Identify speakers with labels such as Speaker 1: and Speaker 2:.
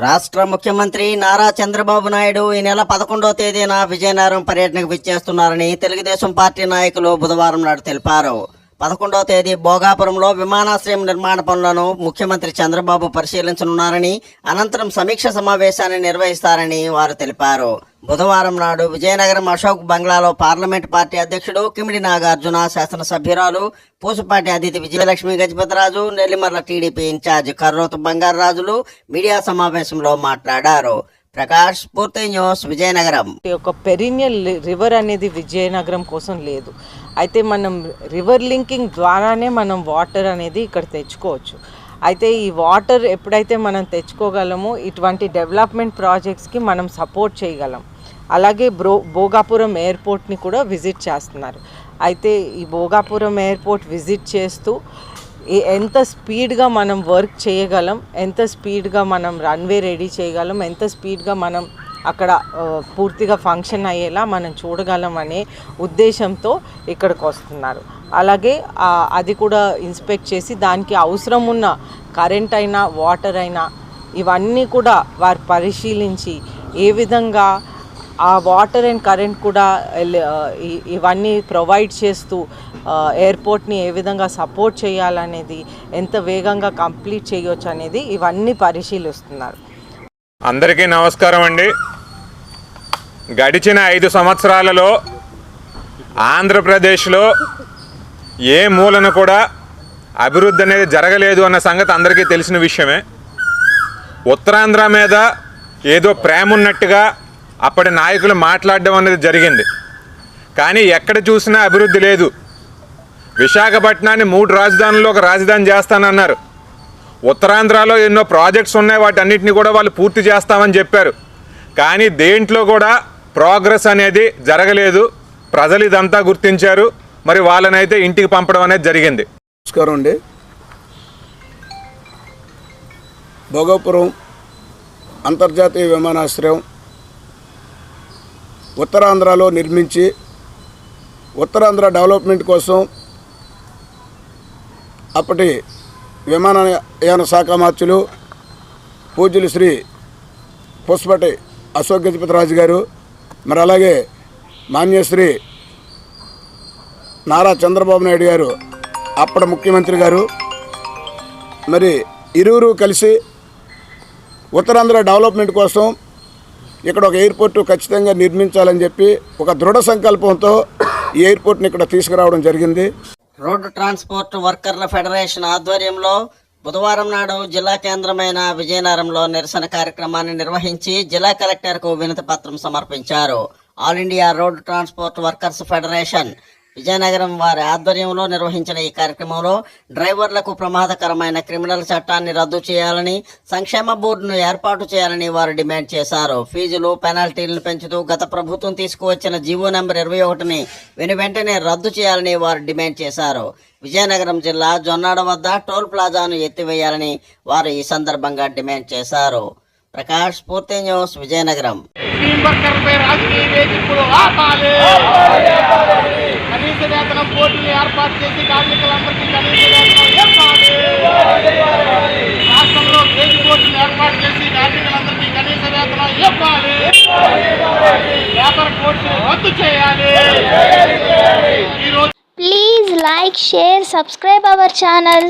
Speaker 1: రాష్ట్ర ముఖ్యమంత్రి నారా చంద్రబాబు నాయుడు ఈ నెల 11వ తేదీన విజయనగరం పర్యటనకు విచ్చేస్తున్నారని తెలుగుదేశం పార్టీ నాయకులు బుధవారం నాడు తెలిపారు. 11వ తేదీ భోగాపురంలో విమానాశ్రయం నిర్మాణ పనులను ముఖ్యమంత్రి చంద్రబాబు పరిశీలించనున్నారని, అనంతరం సమీక్ష సమావేశాన్ని నిర్వహిస్తారని వారు తెలిపారు. బుధవారం నాడు విజయనగరం అశోక్ బంగ్లాలో పార్లమెంట్ పార్టీ అధ్యక్షుడు కిమిడి నాగార్జున, శాసనసభ్యురాలు పూసపాటి అదితి విజయలక్ష్మి గజపతిరాజు, నెల్లిమర్ల టీడీపీ ఇన్ఛార్జ్ కర్రోతు బంగారరాజులు మీడియా సమావేశంలో మాట్లాడారు. ప్రకాష్, పూర్తి న్యూస్, విజయనగరం.
Speaker 2: ఒక పెరినియల్ రివర్ అనేది విజయనగరం కోసం లేదు. అయితే మనం రివర్ లింకింగ్ ద్వారానే మనం వాటర్ అనేది ఇక్కడ తెచ్చుకోవచ్చు. అయితే ఈ వాటర్ ఎప్పుడైతే మనం తెచ్చుకోగలమో ఇటువంటి డెవలప్మెంట్ ప్రాజెక్ట్స్కి మనం సపోర్ట్ చేయగలం. అలాగే భోగాపురం ఎయిర్పోర్ట్ని కూడా విజిట్ చేస్తున్నారు. అయితే ఈ భోగాపురం ఎయిర్పోర్ట్ విజిట్ చేస్తూ ఎంత స్పీడ్గా మనం వర్క్ చేయగలం, ఎంత స్పీడ్గా మనం రన్వే రెడీ చేయగలం, ఎంత స్పీడ్గా మనం అక్కడ పూర్తిగా ఫంక్షన్ అయ్యేలా మనం చూడగలం అనే ఉద్దేశంతో ఇక్కడికి వస్తున్నారు. అలాగే అది కూడా ఇన్స్పెక్ట్ చేసి దానికి అవసరం ఉన్న కరెంట్ అయినా వాటర్ అయినా ఇవన్నీ కూడా వారు పరిశీలించి ఏ విధంగా ఆ వాటర్ అండ్ కరెంట్ కూడా ఇవన్నీ ప్రొవైడ్ చేస్తూ ఎయిర్పోర్ట్ని ఏ విధంగా సపోర్ట్ చేయాలనేది, ఎంత వేగంగా కంప్లీట్ చేయొచ్చు అనేది ఇవన్నీ పరిశీలిస్తున్నారు.
Speaker 3: అందరికీ నమస్కారం అండి. గడిచిన 5 సంవత్సరాలలో ఆంధ్రప్రదేశ్లో ఏ మూలన కూడా అభివృద్ధి అనేది జరగలేదు అన్న సంగతి అందరికీ తెలిసిన విషయమే. ఉత్తరాంధ్ర మీద ఏదో ప్రేమ ఉన్నట్టుగా అప్పటి నాయకులు మాట్లాడడం అనేది జరిగింది. కానీ ఎక్కడ చూసినా అభివృద్ధి లేదు. విశాఖపట్నాన్ని 3 రాజధానుల్లో ఒక రాజధాని చేస్తానన్నారు. ఉత్తరాంధ్రలో ఎన్నో ప్రాజెక్ట్స్ ఉన్నాయి, వాటన్నిటిని కూడా వాళ్ళు పూర్తి చేస్తామని చెప్పారు. కానీ దేంట్లో కూడా ప్రోగ్రెస్ అనేది జరగలేదు. ప్రజలు ఇదంతా గుర్తించారు. మరి వాళ్ళనైతే ఇంటికి పంపడం అనేది జరిగింది.
Speaker 4: నమస్కారం అండి. భోగాపురం అంతర్జాతీయ విమానాశ్రయం ఉత్తరాంధ్రలో నిర్మించి ఉత్తరాంధ్ర డెవలప్మెంట్ కోసం అప్పటి విమానయాన శాఖ మార్చులు పూజ్యులు శ్రీ పూసపాటి అశోక్ గజపతిరాజు గారు, మరి అలాగే మాన్యశ్రీ నారా చంద్రబాబు నాయుడు గారు అప్పటి ముఖ్యమంత్రి గారు, మరి ఇరువురు కలిసి ఉత్తరాంధ్ర డెవలప్మెంట్ కోసం ఇక్కడ ఒక ఎయిర్పోర్టు ఖచ్చితంగా నిర్మించాలని చెప్పి ఒక దృఢ సంకల్పంతో ఈ ఎయిర్పోర్ట్ని ఇక్కడ తీసుకురావడం జరిగింది.
Speaker 1: రోడ్డు ట్రాన్స్పోర్ట్ వర్కర్ల ఫెడరేషన్ ఆధ్వర్యంలో బుధవారం నాడు జిల్లా కేంద్రమైన విజయనగరంలో నిరసన కార్యక్రమాన్ని నిర్వహించి జిల్లా కలెక్టర్కు వినతి పత్రం సమర్పించారు. All India road transport workers federation Vizianagaram వారి ఆధ్వర్యంలో నిర్వహించిన ఈ కార్యక్రమంలో డ్రైవర్లకు ప్రమాదకరమైన క్రిమినల్ చట్టాన్ని రద్దు చేయాలని, సంక్షేమ బోర్డును ఏర్పాటు చేయాలని వారు డిమాండ్ చేశారు. ఫీజులు, పెనాల్టీలను పెంచుతూ గత ప్రభుత్వం తీసుకువచ్చిన జీవో నెంబర్ 21ని వెంటనే రద్దు చేయాలని వారు డిమాండ్ చేశారు. విజయనగరం జిల్లా జొన్నాడ వద్ద టోల్ ప్లాజాను ఎత్తివేయాలని వారు ఈ సందర్భంగా డిమాండ్ చేశారు. ప్రకాష్, పూర్తి న్యూస్, విజయనగరం.
Speaker 5: కనీస వేతనం పోర్టులు ఏర్పాటు చేసి కార్మికులందరికీ కనీస వేతనం ఇవ్వాలి. రాష్ట్రంలో కేజీ పోర్టులు ఏర్పాటు చేసి కార్మికులందరికీ కనీస వేతనం ఇవ్వాలి. లేబర్ కోడ్స్ రద్దు చేయాలి.
Speaker 6: Please like, share, subscribe our channel.